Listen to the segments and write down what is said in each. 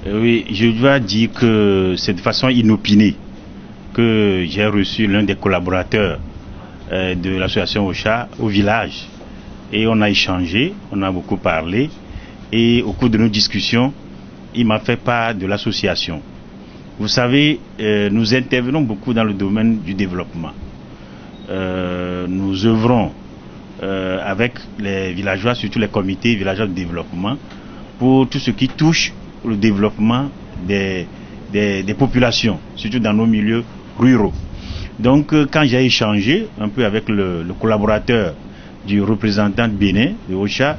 Oui, je dois dire que c'est de façon inopinée que j'ai reçu l'un des collaborateurs de l'association Ocha au village. Et on a échangé, on a beaucoup parlé. Et au cours de nos discussions, il m'a fait part de l'association. Vous savez, nous intervenons beaucoup dans le domaine du développement. Nous œuvrons avec les villageois, surtout les comités villageois de développement, pour tout ce qui touche le développement des populations, surtout dans nos milieux ruraux. Donc, quand j'ai échangé un peu avec le collaborateur du représentant de Bénin, de Ocha,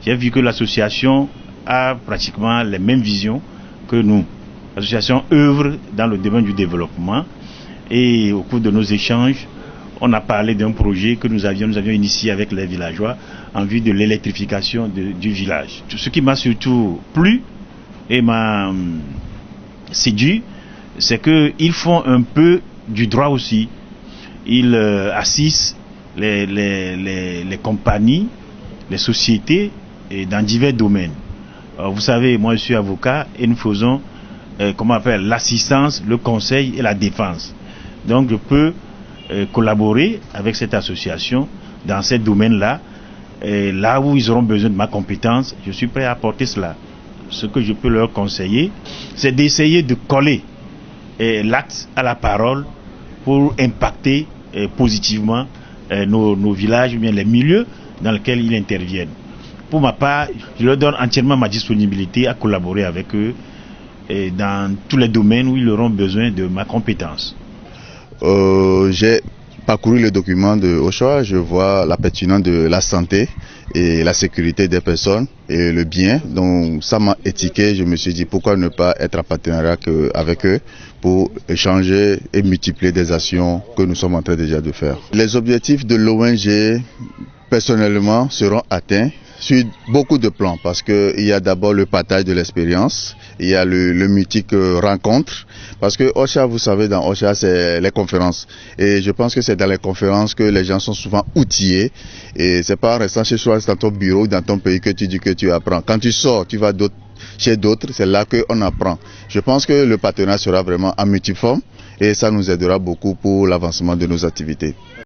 j'ai vu que l'association a pratiquement les mêmes visions que nous. L'association œuvre dans le domaine du développement et au cours de nos échanges, on a parlé d'un projet que nous avions initié avec les villageois en vue de l'électrification du village. Ce qui m'a surtout plu et m'a séduit, c'est qu'ils font un peu du droit aussi. Ils assistent les compagnies, les sociétés et dans divers domaines. Alors, vous savez, moi je suis avocat et nous faisons l'assistance, le conseil et la défense. Donc je peux collaborer avec cette association dans ces domaines-là. Là où ils auront besoin de ma compétence, je suis prêt à apporter cela. Ce que je peux leur conseiller, c'est d'essayer de coller l'acte à la parole pour impacter positivement nos villages ou bien les milieux dans lesquels ils interviennent. Pour ma part, je leur donne entièrement ma disponibilité à collaborer avec eux dans tous les domaines où ils auront besoin de ma compétence. J'ai parcouru le document de Ocha, je vois la pertinence de la santé et la sécurité des personnes et le bien. Donc ça m'a étiqué, je me suis dit pourquoi ne pas être en partenariat avec eux pour échanger et multiplier des actions que nous sommes en train déjà de faire. Les objectifs de l'ONG personnellement seront atteints sur beaucoup de plans parce qu'il y a d'abord le partage de l'expérience, il y a le mythique rencontre parce que Ocha, vous savez, dans Ocha c'est les conférences et je pense que c'est dans les conférences que les gens sont souvent outillés et c'est pas en restant chez soi dans ton bureau ou dans ton pays que tu dis que tu apprends. Quand tu sors, tu vas chez d'autres, c'est là qu'on apprend. Je pense que le partenariat sera vraiment en multiforme et ça nous aidera beaucoup pour l'avancement de nos activités.